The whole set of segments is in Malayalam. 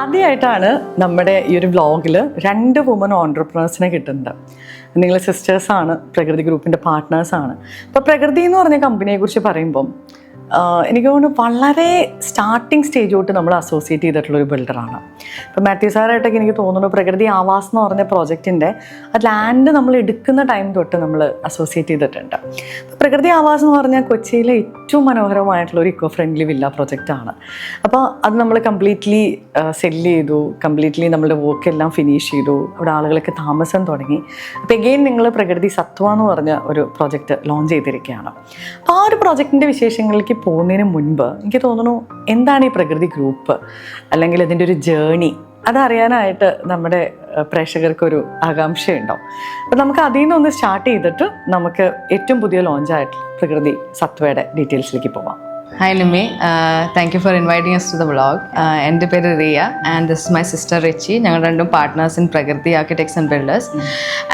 ആദ്യമായിട്ടാണ് നമ്മുടെ ഈ ഒരു വ്ളോഗിൽ 2 വുമൺ ഓൺടർപ്രണേഴ്സിനെ കിട്ടുന്നത്. നിങ്ങൾ സിസ്റ്റേഴ്സാണ്, പ്രകൃതി ഗ്രൂപ്പിൻ്റെ പാർട്ട്നേഴ്സാണ്. അപ്പോൾ പ്രകൃതി എന്ന് പറഞ്ഞ കമ്പനിയെക്കുറിച്ച് പറയുമ്പം എനിക്ക് തോന്നുന്നു വളരെ സ്റ്റാർട്ടിങ് സ്റ്റേജ് തൊട്ട് നമ്മൾ അസോസിയേറ്റ് ചെയ്തിട്ടുള്ളൊരു ബിൽഡറാണ്. ഇപ്പോൾ മാത്യു സാറായിട്ടൊക്കെ എനിക്ക് തോന്നുന്നു പ്രകൃതി ആവാസ് എന്ന് പറഞ്ഞ പ്രോജക്റ്റിൻ്റെ ആ ലാൻഡ് നമ്മൾ എടുക്കുന്ന ടൈം തൊട്ട് നമ്മൾ അസോസിയേറ്റ് ചെയ്തിട്ടുണ്ട്. പ്രകൃതി ആവാസ് എന്ന് പറഞ്ഞാൽ കൊച്ചിയിലെ ഏറ്റവും മനോഹരമായിട്ടുള്ള ഒരു ഇക്കോ ഫ്രണ്ട്ലി വില്ല പ്രോജക്റ്റാണ്. അപ്പോൾ അത് നമ്മൾ കംപ്ലീറ്റ്ലി സെല്ല് ചെയ്തു, കംപ്ലീറ്റ്ലി നമ്മളുടെ വർക്ക് എല്ലാം ഫിനിഷ് ചെയ്തു, അവിടെ ആളുകളൊക്കെ താമസം തുടങ്ങി. അപ്പോൾ എഗെയിൻ നിങ്ങൾ പ്രകൃതി സത്വ എന്ന് പറഞ്ഞ ഒരു പ്രോജക്റ്റ് ലോഞ്ച് ചെയ്തിരിക്കുകയാണ്. അപ്പോൾ ആ ഒരു പ്രോജക്റ്റിൻ്റെ വിശേഷങ്ങളിലേക്ക് പോകുന്നതിന് മുൻപ് എനിക്ക് തോന്നുന്നു എന്താണ് ഈ പ്രകൃതി ഗ്രൂപ്പ് അല്ലെങ്കിൽ ഇതിൻ്റെ ഒരു ജേണി അതറിയാനായിട്ട് നമ്മുടെ പ്രേക്ഷകർക്കൊരു ആകാംക്ഷയുണ്ടാവും. അപ്പം നമുക്ക് അതിൽ നിന്നൊന്ന് സ്റ്റാർട്ട് ചെയ്തിട്ട് നമുക്ക് ഏറ്റവും പുതിയ ലോഞ്ചായിട്ടുള്ള പ്രകൃതി സത്വയുടെ ഡീറ്റെയിൽസിലേക്ക് പോവാം. Hi Nimi, thank you for inviting us to the vlog. എൻ്റെ പേര് Riya and this is my sister Richie. ഞങ്ങൾ രണ്ടും partners in Prakriti architects and builders.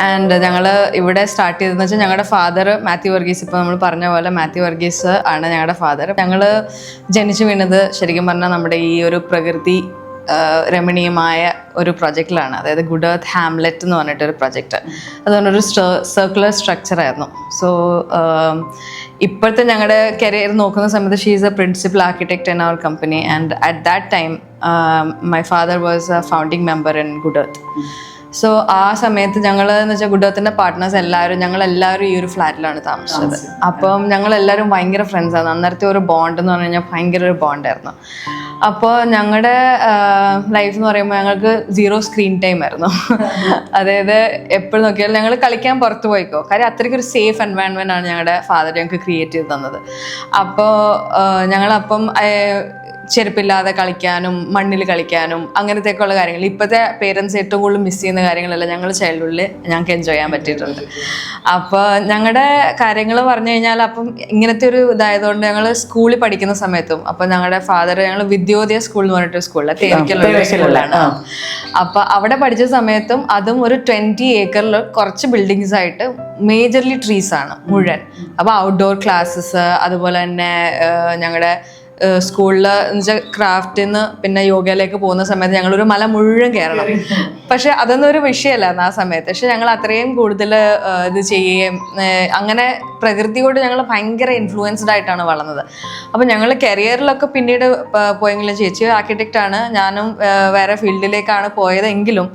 And ഞങ്ങൾ ഇവിടെ സ്റ്റാർട്ട് ചെയ്തതെന്ന് വെച്ചാൽ ഞങ്ങളുടെ ഫാദർ മാത്യു വർഗീസ്, ഇപ്പോൾ നമ്മൾ പറഞ്ഞ പോലെ മാത്യു വർഗീസ് ആണ് ഞങ്ങളുടെ ഫാദർ. ഞങ്ങൾ ജനിച്ചു വീണത് ശരിക്കും പറഞ്ഞാൽ നമ്മുടെ ഈ ഒരു പ്രകൃതി രമണീയമായ ഒരു പ്രൊജക്റ്റിലാണ്. അതായത് ഗുഡ് എർത്ത് ഹാംലെറ്റ് എന്ന് പറഞ്ഞിട്ടൊരു പ്രൊജക്റ്റ്. അതുകൊണ്ടൊരു സർക്കുലർ സ്ട്രക്ചറായിരുന്നു. സോ ഇപ്പോഴത്തെ ഞങ്ങളുടെ കരിയർ നോക്കുന്ന സമയത്ത് she is a principal architect in our company and at that time my father was a founding member in Good Earth. So ആ സമയത്ത് ഞങ്ങൾ എന്ന് വെച്ചാൽ ഗുഡ് എർത്തിൻ്റെ പാർട്ട്നേഴ്സ് ഞങ്ങളെല്ലാവരും ഈ ഒരു ഫ്ലാറ്റിലാണ് താമസിച്ചത്. അപ്പം ഞങ്ങളെല്ലാവരും ഭയങ്കര ഫ്രണ്ട്സാണ്. അന്നേരത്തെ ഒരു ബോണ്ട് എന്ന് പറഞ്ഞു കഴിഞ്ഞാൽ ഭയങ്കര ഒരു ബോണ്ടായിരുന്നു. അപ്പോൾ ഞങ്ങളുടെ ലൈഫ് എന്ന് പറയുമ്പോൾ ഞങ്ങൾക്ക് 0 സ്ക്രീൻ ടൈം ആയിരുന്നു. അതായത് എപ്പോഴും നോക്കിയാലും ഞങ്ങൾ കളിക്കാൻ പുറത്ത് പോയിക്കോ, കാര്യം അത്രയ്ക്കൊരു സേഫ് എൻവയൺമെൻ്റ് ആണ് ഞങ്ങളുടെ ഫാദർ ഞങ്ങൾക്ക് ക്രിയേറ്റ് ചെയ്ത് തന്നത്. അപ്പോൾ ഞങ്ങളപ്പം ചെരുപ്പില്ലാതെ കളിക്കാനും മണ്ണിൽ കളിക്കാനും അങ്ങനത്തെയൊക്കെയുള്ള കാര്യങ്ങൾ ഇപ്പോഴത്തെ പേരൻസ് ഏറ്റവും കൂടുതൽ മിസ് ചെയ്യുന്ന കാര്യങ്ങളെല്ലാം ഞങ്ങൾ ചൈൽഡ്ഹുഡിൽ ഞങ്ങൾക്ക് എൻജോയ് ചെയ്യാൻ പറ്റിയിട്ടുണ്ട്. അപ്പോൾ ഞങ്ങളുടെ കാര്യങ്ങൾ പറഞ്ഞു കഴിഞ്ഞാൽ അപ്പം ഇങ്ങനത്തെ ഒരു ഇതായതുകൊണ്ട് ഞങ്ങൾ സ്കൂളിൽ പഠിക്കുന്ന സമയത്തും അപ്പം ഞങ്ങളുടെ ഫാദർ ഞങ്ങൾ വിദ്യോദയ സ്കൂൾ എന്ന് പറഞ്ഞിട്ടൊരു സ്കൂളിൽ തേനിക്കലുള്ള സ്കൂളിലാണ്. അപ്പോൾ അവിടെ പഠിച്ച സമയത്തും അതും ഒരു 20 ഏക്കറിൽ കുറച്ച് ബിൽഡിങ്സ് ആയിട്ട് മേജർലി ട്രീസ് ആണ് മുഴുവൻ. അപ്പോൾ ഔട്ട്ഡോർ ക്ലാസ്സസ്, അതുപോലെ തന്നെ ഞങ്ങളുടെ സ്കൂളിൽ എന്ന് വെച്ചാൽ ക്രാഫ്റ്റിൽ നിന്ന് പിന്നെ യോഗയിലേക്ക് പോകുന്ന സമയത്ത് ഞങ്ങളൊരു മല മുഴുവൻ കയറണം. പക്ഷെ അതൊന്നും ഒരു വിഷയമല്ലായിരുന്നു ആ സമയത്ത്. പക്ഷെ ഞങ്ങൾ അത്രയും കൂടുതൽ ഇത് ചെയ്യുകയും അങ്ങനെ പ്രകൃതിയോട് ഞങ്ങൾ ഭയങ്കര ഇൻഫ്ലുവൻസ്ഡ് ആയിട്ടാണ് വളർന്നത്. അപ്പോൾ ഞങ്ങൾ കരിയറിലൊക്കെ പിന്നീട് പോയെങ്കിലും ചേച്ചി ആർക്കിടെക്റ്റ് ആണ്, ഞാനും വേറെ ഫീൽഡിലേക്കാണ് പോയതെങ്കിലും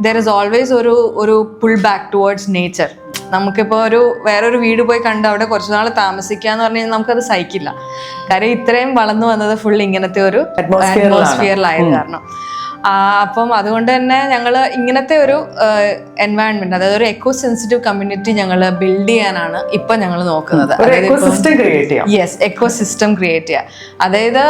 ദർ ഇസ് ഓൾവേസ് ഒരു പുൾ ബാക്ക് ടുവേർഡ്സ് നേച്ചർ. നമുക്കിപ്പോൾ വേറൊരു വീട് പോയി കണ്ട് അവിടെ കുറച്ച് നാൾ താമസിക്കുക എന്ന് പറഞ്ഞു കഴിഞ്ഞാൽ നമുക്കത് സഹിക്കില്ല. കാര്യം ഇത്രയും വളർന്നു വന്നത് ഫുൾ ഇങ്ങനത്തെ ഒരു അറ്റ്മോസ്ഫിയറിലായത് കാരണം. അപ്പം അതുകൊണ്ട് തന്നെ ഞങ്ങൾ ഇങ്ങനത്തെ ഒരു എൻവയൺമെന്റ്, അതായത് ഒരു എക്കോ സെൻസിറ്റീവ് കമ്മ്യൂണിറ്റി ഞങ്ങൾ ബിൽഡ് ചെയ്യാനാണ് ഇപ്പം ഞങ്ങൾ നോക്കുന്നത്. യെസ്, എക്കോ സിസ്റ്റം ക്രിയേറ്റ് ചെയ്യുക. അതായത്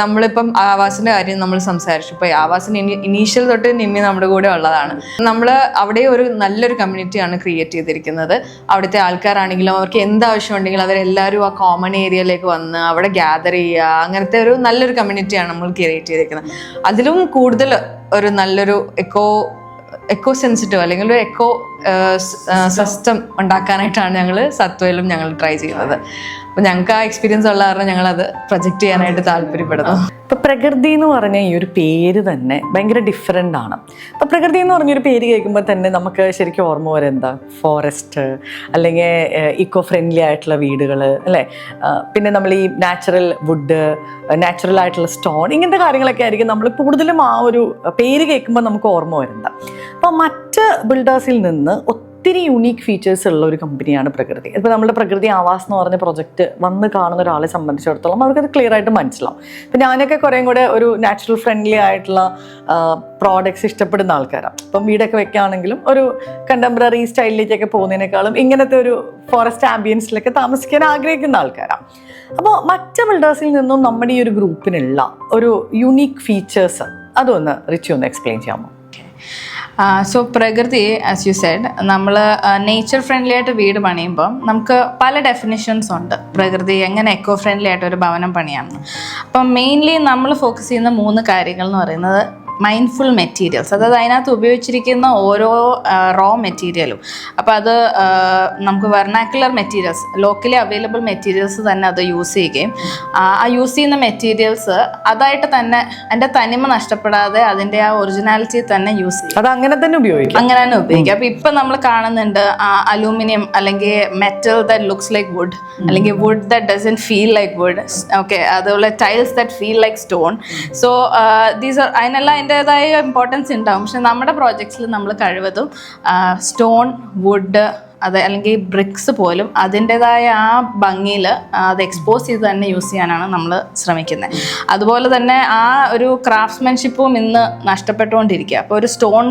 നമ്മളിപ്പം ആവാസിന്റെ കാര്യം നമ്മൾ സംസാരിച്ചു. ഇപ്പൊ ആവാസിന് ഇനീഷ്യൽ തൊട്ട് നിമ്മി നമ്മുടെ കൂടെ ഉള്ളതാണ്. നമ്മൾ അവിടെ ഒരു നല്ലൊരു കമ്മ്യൂണിറ്റിയാണ് ക്രിയേറ്റ് ചെയ്തിരിക്കുന്നത്. അവിടുത്തെ ആൾക്കാരാണെങ്കിലും അവർക്ക് എന്താവശ്യം ഉണ്ടെങ്കിലും അവരെല്ലാവരും ആ കോമൺ ഏരിയയിലേക്ക് വന്ന് അവിടെ ഗ്യാദർ ചെയ്യുക, അങ്ങനത്തെ ഒരു നല്ലൊരു കമ്മ്യൂണിറ്റിയാണ് നമ്മൾ ക്രിയേറ്റ് ചെയ്തിരിക്കുന്നത്. അതിലും കൂടുതൽ ഒരു നല്ലൊരു എക്കോ സെൻസിറ്റീവ് അല്ലെങ്കിൽ ഒരു എക്കോ സിസ്റ്റം ഉണ്ടാക്കാനായിട്ടാണ് ഞങ്ങൾ സത്വയിലും ഞങ്ങൾ ട്രൈ ചെയ്യുന്നത്. അപ്പോൾ ഞങ്ങൾക്ക് ആ എക്സ്പീരിയൻസ് ഉള്ള കാരണം ഞങ്ങളത് പ്രൊജക്റ്റ് ചെയ്യാനായിട്ട് താല്പര്യപ്പെടുന്നു. ഇപ്പം പ്രകൃതി എന്ന് പറഞ്ഞ ഈ ഒരു പേര് തന്നെ ഭയങ്കര ഡിഫറെൻ്റ് ആണ്. അപ്പം പ്രകൃതി എന്ന് പറഞ്ഞൊരു പേര് കേൾക്കുമ്പോൾ തന്നെ നമുക്ക് ശരിക്കും ഓർമ്മ വരെ എന്താ, ഫോറസ്റ്റ് അല്ലെങ്കിൽ ഇക്കോ ഫ്രണ്ട്ലി ആയിട്ടുള്ള വീടുകൾ അല്ലേ, പിന്നെ നമ്മൾ ഈ നാച്ചുറൽ വുഡ്, നാച്ചുറൽ ആയിട്ടുള്ള സ്റ്റോൺ, ഇങ്ങനത്തെ കാര്യങ്ങളൊക്കെ ആയിരിക്കും നമ്മൾ കൂടുതലും ആ ഒരു പേര് കേൾക്കുമ്പോൾ നമുക്ക് ഓർമ്മ വരുന്നത്. അപ്പോൾ മറ്റ് ബിൽഡേഴ്സിൽ നിന്ന് ഒത്തിരി യൂണീക്ക് ഫീച്ചേഴ്സ് ഉള്ള ഒരു കമ്പനിയാണ് പ്രകൃതി. ഇപ്പോൾ നമ്മുടെ പ്രകൃതി ആവാസ് എന്ന് പറഞ്ഞ പ്രൊജക്റ്റ് വന്ന് കാണുന്ന ഒരാളെ സംബന്ധിച്ചിടത്തോളം അവർക്കത് ക്ലിയർ ആയിട്ട് മനസ്സിലാവും. ഇപ്പം ഞാനൊക്കെ കുറേ കൂടെ ഒരു നാച്ചുറൽ ഫ്രണ്ട്ലി ആയിട്ടുള്ള പ്രോഡക്ട്സ് ഇഷ്ടപ്പെടുന്ന ആൾക്കാരാണ്. ഇപ്പം വീടൊക്കെ വെക്കുകയാണെങ്കിലും ഒരു കണ്ടംപററി സ്റ്റൈലിലേക്കൊക്കെ പോകുന്നതിനേക്കാളും ഇങ്ങനത്തെ ഒരു ഫോറസ്റ്റ് ആംബിയൻസിലൊക്കെ താമസിക്കാൻ ആഗ്രഹിക്കുന്ന ആൾക്കാരാണ്. അപ്പോൾ മറ്റ് ബിൽഡേഴ്സിൽ നിന്നും നമ്മുടെ ഈ ഒരു ഗ്രൂപ്പിനുള്ള ഒരു യുണീക്ക് ഫീച്ചേഴ്സ് അതൊന്ന് റിച്ചി ഒന്ന് എക്സ്പ്ലെയിൻ ചെയ്യാമോ? സോ പ്രകൃതി, ആസ് യു സെഡ്, നമ്മൾ നേച്ചർ ഫ്രണ്ട്ലി ആയിട്ട് വീട് പണിയുമ്പോൾ നമുക്ക് പല ഡെഫിനിഷൻസ് ഉണ്ട് പ്രകൃതി എങ്ങനെ എക്കോ ഫ്രണ്ട്ലി ആയിട്ട് ഒരു ഭവനം പണിയാമെന്ന്. അപ്പം മെയിൻലി നമ്മൾ ഫോക്കസ് ചെയ്യുന്ന 3 കാര്യങ്ങൾ എന്ന് പറയുന്നത് മൈൻഡ്ഫുൾ മെറ്റീരിയൽസ്, അതായത് അതിനകത്ത് ഉപയോഗിച്ചിരിക്കുന്ന ഓരോ റോ മെറ്റീരിയലും. അപ്പോൾ അത് നമുക്ക് vernacular materials, locally available materials തന്നെ അത് യൂസ് ചെയ്യുകയും ആ യൂസ് ചെയ്യുന്ന മെറ്റീരിയൽസ് അതായിട്ട് തന്നെ അതിൻ്റെ തനിമ നഷ്ടപ്പെടാതെ അതിൻ്റെ ആ ഒറിജിനാലിറ്റി തന്നെ യൂസ് ചെയ്യും. അത് അങ്ങനെ തന്നെ ഉപയോഗിക്കാം. അങ്ങനെ തന്നെ ഉപയോഗിക്കാം. അപ്പോൾ ഇപ്പം നമ്മൾ കാണുന്നുണ്ട് അലൂമിനിയം അല്ലെങ്കിൽ metal that looks like wood, അല്ലെങ്കിൽ wood that doesn't feel like wood. Okay, അതുപോലെ tiles that feel like stone. So these are, അതിനെല്ലാം അതിൻ്റെതായ ഇമ്പോർട്ടൻസ് ഉണ്ടാവും. പക്ഷെ നമ്മുടെ പ്രോജക്ട്സിൽ നമ്മൾ കഴിവതും സ്റ്റോൺ, വുഡ്, അത് അല്ലെങ്കിൽ ബ്രിക്സ് പോലും അതിൻ്റെതായ ആ ഭംഗിയിൽ അത് എക്സ്പോസ് ചെയ്ത് തന്നെ യൂസ് ചെയ്യാനാണ് നമ്മൾ ശ്രമിക്കുന്നത്. അതുപോലെ തന്നെ ആ ഒരു ക്രാഫ്റ്റ്സ്മാൻഷിപ്പും ഇന്ന് നഷ്ടപ്പെട്ടുകൊണ്ടിരിക്കുക. അപ്പോൾ ഒരു സ്റ്റോൺ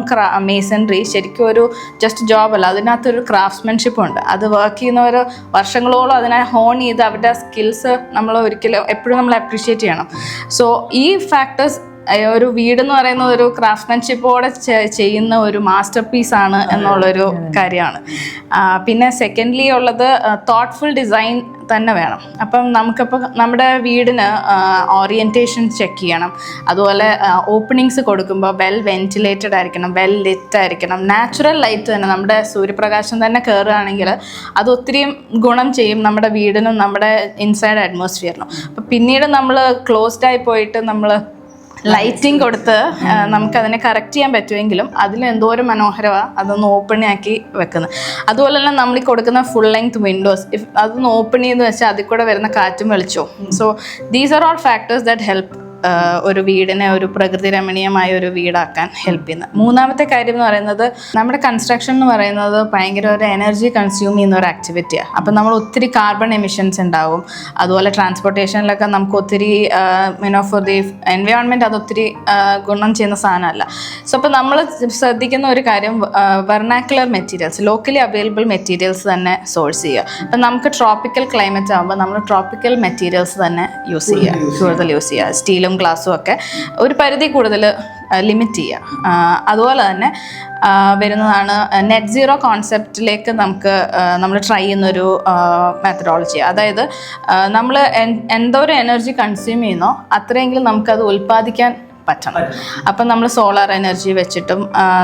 മേസൺറി ശരിക്കും ഒരു ജസ്റ്റ് ജോബല്ല, അതിനകത്തൊരു ക്രാഫ്റ്റ്സ്മാൻഷിപ്പ് ഉണ്ട്. അത് വർക്ക് ചെയ്യുന്നവർ വർഷങ്ങളോളം അതിനെ ഹോൺ ചെയ്ത് അവരുടെ സ്കിൽസ് നമ്മൾ ഒരിക്കലും എപ്പോഴും നമ്മൾ അപ്രീഷിയേറ്റ് ചെയ്യണം. സോ ഈ ഫാക്ടേഴ്സ്, ഒരു വീടെന്ന് പറയുന്നത് ഒരു ക്രാഫ്റ്റ്മാൻഷിപ്പോടെ ചെയ്യുന്ന ഒരു മാസ്റ്റർ പീസാണ് എന്നുള്ളൊരു കാര്യമാണ്. പിന്നെ സെക്കൻഡ്ലി ഉള്ളത് തോട്ട്ഫുൾ ഡിസൈൻ തന്നെ വേണം. അപ്പം നമുക്കിപ്പോൾ നമ്മുടെ വീടിന് ഓറിയൻറ്റേഷൻ ചെക്ക് ചെയ്യണം. അതുപോലെ ഓപ്പണിങ്സ് കൊടുക്കുമ്പോൾ വെൽ വെന്റിലേറ്റഡ് ആയിരിക്കണം, വെൽ ലിറ്റ് ആയിരിക്കണം, നാച്ചുറൽ ലൈറ്റ് തന്നെ, നമ്മുടെ സൂര്യപ്രകാശം തന്നെ കയറുകയാണെങ്കിൽ അത് ഒത്തിരി ഗുണം ചെയ്യും നമ്മുടെ വീടിനും നമ്മുടെ ഇൻസൈഡ് അറ്റ്മോസ്ഫിയറിനും. അപ്പം പിന്നീട് നമ്മൾ ക്ലോസ്ഡ് ആയി പോയിട്ട് നമ്മൾ ലൈറ്റിംഗ് കൊടുത്ത് നമുക്കതിനെ കറക്റ്റ് ചെയ്യാൻ പറ്റുമെങ്കിലും അതിൽ എന്തോരം മനോഹരമാണ് അതൊന്ന് ഓപ്പൺ ആക്കി വെക്കുന്നത്. അതുപോലെ തന്നെ നമ്മൾ ഈ കൊടുക്കുന്ന ഫുൾ ലെങ്ത് വിൻഡോസ്, അതൊന്ന് ഓപ്പൺ ചെയ്ത് വെച്ചാൽ അതിൽ കൂടെ വരുന്ന കാറ്റും വെളിച്ചവും. So these are all factors that help ഒരു വീടിനെ ഒരു പ്രകൃതി രമണീയമായ ഒരു വീടാക്കാൻ ഹെൽപ്പ് ചെയ്യുന്നത്. മൂന്നാമത്തെ കാര്യം എന്ന് പറയുന്നത്, നമ്മുടെ കൺസ്ട്രക്ഷൻ എന്ന് പറയുന്നത് ഭയങ്കര ഒരു എനർജി കൺസ്യൂം ചെയ്യുന്ന ഒരു ആക്ടിവിറ്റിയാണ്. അപ്പം നമ്മൾ ഒത്തിരി കാർബൺ എമിഷൻസ് ഉണ്ടാവും. അതുപോലെ ട്രാൻസ്പോർട്ടേഷനിലൊക്കെ നമുക്ക് ഒത്തിരി ഫോർ ദി എൻവയോൺമെൻറ്റ് അതൊത്തിരി ഗുണം ചെയ്യുന്ന സാധനമല്ല. സോ അപ്പോൾ നമ്മൾ ശ്രദ്ധിക്കുന്ന ഒരു കാര്യം, vernacular materials, locally available materials തന്നെ സോഴ്സ് ചെയ്യുക. അപ്പം നമുക്ക് ട്രോപ്പിക്കൽ ക്ലൈമറ്റ് ആകുമ്പോൾ നമ്മൾ ട്രോപ്പിക്കൽ മെറ്റീരിയൽസ് തന്നെ യൂസ് ചെയ്യുക, കൂടുതൽ യൂസ് ചെയ്യുക. സ്റ്റീലും ഗ്ലാസും ഒക്കെ ഒരു പരിധി കൂടുതൽ ലിമിറ്റ് ചെയ്യുക. അതുപോലെ തന്നെ വരുന്നതാണ് നെറ്റ് സീറോ കോൺസെപ്റ്റിലേക്ക് നമ്മൾ ട്രൈ ചെയ്യുന്നൊരു മെത്തഡോളജി. അതായത് നമ്മൾ എന്തോരം എനർജി കൺസ്യൂം ചെയ്യുന്നോ അത്രയെങ്കിലും നമുക്കത് ഉൽപ്പാദിക്കാൻ പറ്റണം. അപ്പം നമ്മൾ സോളാർ എനർജി വെച്ചിട്ടും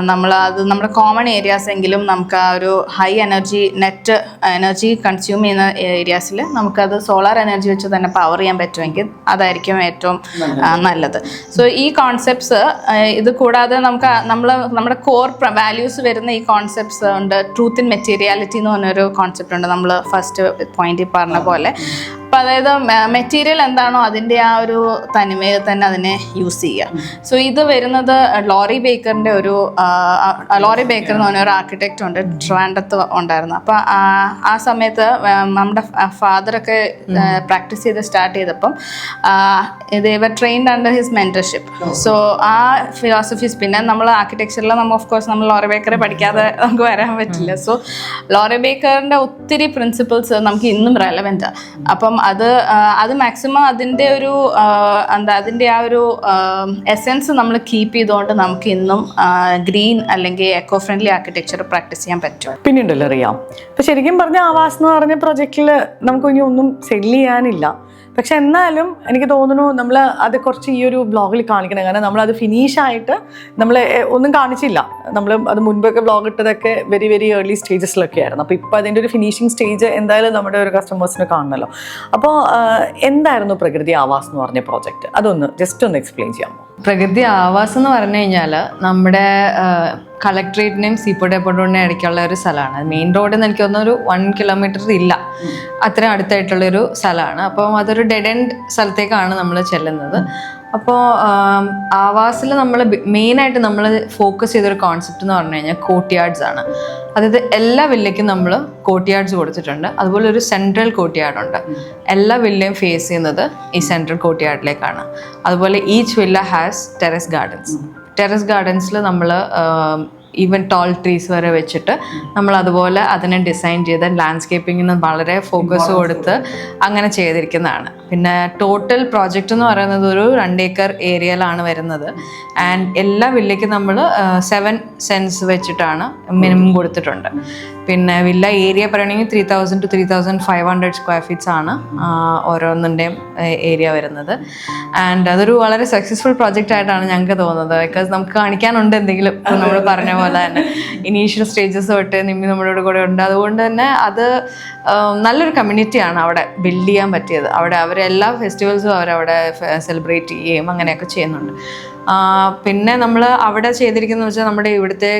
നമ്മുടെ കോമൺ ഏരിയാസ് എങ്കിലും നമുക്ക് ആ ഒരു high energy net energy consume ചെയ്യുന്ന ഏരിയാസിൽ നമുക്കത് സോളാർ എനർജി വെച്ച് തന്നെ പവർ ചെയ്യാൻ പറ്റുമെങ്കിൽ അതായിരിക്കും ഏറ്റവും നല്ലത്. സോ ഈ കോൺസെപ്റ്റ്സ്, ഇത് കൂടാതെ നമ്മുടെ കോർ വാല്യൂസ് വരുന്ന ഈ കോൺസെപ്റ്റ്സ് ഉണ്ട്. ട്രൂത്ത് ഇൻ മെറ്റീരിയാലിറ്റി എന്ന് പറഞ്ഞൊരു കോൺസെപ്റ്റ് ഉണ്ട്, നമ്മൾ ഫസ്റ്റ് പോയിന്റിൽ പറഞ്ഞ പോലെ. അപ്പം അതായത് മെറ്റീരിയൽ എന്താണോ അതിൻ്റെ ആ ഒരു തനിമയിൽ തന്നെ അതിനെ യൂസ് ചെയ്യുക. സോ ഇത് വരുന്നത് ലോറി ബേക്കറിൻ്റെ ലോറി ബേക്കർ എന്ന് പറഞ്ഞ ഒരു ആർക്കിടെക്റ്റ് ഉണ്ട്, ട്രിവാൻഡ്രത്ത് ഉണ്ടായിരുന്നു. അപ്പോൾ ആ സമയത്ത് നമ്മുടെ ഫാദറൊക്കെ പ്രാക്ടീസ് ചെയ്ത് സ്റ്റാർട്ട് ചെയ്തപ്പം ഇവർ trained under his mentorship. So ആ ഫിലോസഫീസ്, പിന്നെ നമ്മൾ ആർക്കിടെക്ചറിൽ ഓഫ് കോഴ്സ് നമ്മൾ ലോറി ബേക്കറെ പഠിക്കാതെ നമുക്ക് വരാൻ പറ്റില്ല. സോ ലോറി ബേക്കറിൻ്റെ ഒത്തിരി പ്രിൻസിപ്പിൾസ് നമുക്ക് ഇന്നും റെലവെൻറ്റാണ്. അപ്പം അത് മാക്സിമം അതിൻ്റെ ഒരു അതിൻ്റെ ആ ഒരു എസെൻസ് നമ്മൾ കീപ്പ് ചെയ്തുകൊണ്ട് നമുക്ക് ഇന്നും ഗ്രീൻ അല്ലെങ്കിൽ എക്കോ ഫ്രണ്ട്ലി ആർക്കിടെക്ചർ പ്രാക്ടീസ് ചെയ്യാൻ പറ്റും. പിന്നെയുണ്ടല്ലോ അറിയാം, ഇപ്പം ശരിക്കും പറഞ്ഞ ആവാസ് എന്ന് പറഞ്ഞ പ്രൊജക്റ്റിൽ നമുക്ക് ഇനി ഒന്നും സെല്ല് ചെയ്യാനില്ല. പക്ഷെ എന്നാലും എനിക്ക് തോന്നുന്നു നമ്മൾ അത് കുറച്ച് ഈ ഒരു ബ്ലോഗിൽ കാണിക്കണം. കാരണം നമ്മളത് ഫിനിഷായിട്ട് നമ്മൾ ഒന്നും കാണിച്ചില്ല. നമ്മൾ അത് മുൻപൊക്കെ ബ്ലോഗ് ഇട്ടതൊക്കെ വെരി വെരി ഏർലി സ്റ്റേജസിലൊക്കെ ആയിരുന്നു. അപ്പോൾ ഇപ്പോൾ അതിൻ്റെ ഒരു ഫിനിഷിങ് സ്റ്റേജ് എന്തായാലും നമ്മുടെ ഒരു കസ്റ്റമേഴ്സിന് കാണണമല്ലോ. അപ്പോൾ എന്തായിരുന്നു പ്രകൃതി ആവാസ് എന്ന് പറഞ്ഞ പ്രോജക്റ്റ്? അതൊന്ന് ജസ്റ്റ് ഒന്ന് എക്സ്പ്ലെയിൻ ചെയ്യാമോ? പ്രകൃതി ആവാസ് എന്ന് പറഞ്ഞു കഴിഞ്ഞാൽ നമ്മുടെ കളക്ട്രേറ്റിനെയും സീപോർട്ട് എയർപോർട്ടിനെയും ഇടയ്ക്കുള്ള ഒരു സ്ഥലമാണ്. മെയിൻ റോഡിൽ നിന്ന് എനിക്ക് തോന്നുന്നു ഒരു 1 കിലോമീറ്റർ ഇല്ല, അത്രയും അടുത്തായിട്ടുള്ളൊരു സ്ഥലമാണ്. അപ്പം അതൊരു ഡെഡ് എൻഡ് സ്ഥലത്തേക്കാണ് നമ്മൾ ചെല്ലുന്നത്. അപ്പോൾ ആവാസിൽ നമ്മൾ മെയിനായിട്ട് നമ്മൾ ഫോക്കസ് ചെയ്തൊരു കോൺസെപ്റ്റ് എന്ന് പറഞ്ഞു കഴിഞ്ഞാൽ കോർട്ട്യാർഡ്സ് ആണ്. അതായത് എല്ലാ വില്ലയ്ക്കും നമ്മൾ കോർട്ട്യാർഡ്സ് കൊടുത്തിട്ടുണ്ട്. അതുപോലെ ഒരു സെൻട്രൽ കോർട്ട്യാർഡുണ്ട്. എല്ലാ വില്ലയും ഫേസ് ചെയ്യുന്നത് ഈ സെൻട്രൽ കോർട്ട്യാർഡിലേക്കാണ്. അതുപോലെ ഈച്ച് വില്ല ഹാസ് ടെറസ് ഗാർഡൻസിൽ നമ്മൾ ഈവൻ ടോൾ ട്രീസ് വരെ വെച്ചിട്ട് നമ്മൾ അതുപോലെ അതിനെ ഡിസൈൻ ചെയ്ത് ലാൻഡ്സ്കേപ്പിങ്ങിന് വളരെ ഫോക്കസ് കൊടുത്ത് അങ്ങനെ ചെയ്തിരിക്കുന്നതാണ്. പിന്നെ ടോട്ടൽ പ്രോജക്റ്റ് എന്ന് പറയുന്നത് ഒരു 2 ഏക്കർ ഏരിയയിലാണ് വരുന്നത്. ആൻഡ് എല്ലാ വില്ലയ്ക്കും നമ്മൾ 7 സെൻസ് വെച്ചിട്ടാണ് മിനിമം കൊടുത്തിട്ടുണ്ട്. പിന്നെ വില്ല ഏരിയ പറയുകയാണെങ്കിൽ 3000 to 3500 സ്ക്വയർ ഫീറ്റ്സ് ആണ് ഓരോന്നിൻ്റെയും ഏരിയ വരുന്നത്. ആൻഡ് അതൊരു വളരെ സക്സസ്ഫുൾ പ്രോജക്റ്റ് ആയിട്ടാണ് ഞങ്ങൾക്ക് തോന്നുന്നത്. ബിക്കോസ് നമുക്ക് കാണിക്കാനുണ്ട് എന്തെങ്കിലും, നമ്മൾ പറഞ്ഞ പോലെ തന്നെ ഇനീഷ്യൽ സ്റ്റേജസ് തൊട്ട് നിമ്മി നമ്മുടെ കൂടെ ഉണ്ട്. അതുകൊണ്ട് തന്നെ അത് നല്ലൊരു കമ്മ്യൂണിറ്റിയാണ് അവിടെ ബിൽഡ് ചെയ്യാൻ പറ്റിയത്. അവിടെ അവരെല്ലാ ഫെസ്റ്റിവൽസും അവരവിടെ സെലിബ്രേറ്റ് ചെയ്യുകയും അങ്ങനെയൊക്കെ ചെയ്യുന്നുണ്ട്. പിന്നെ നമ്മൾ അവിടെ ചെയ്തിരിക്കുന്നത് വെച്ചാൽ നമ്മുടെ ഇവിടുത്തെ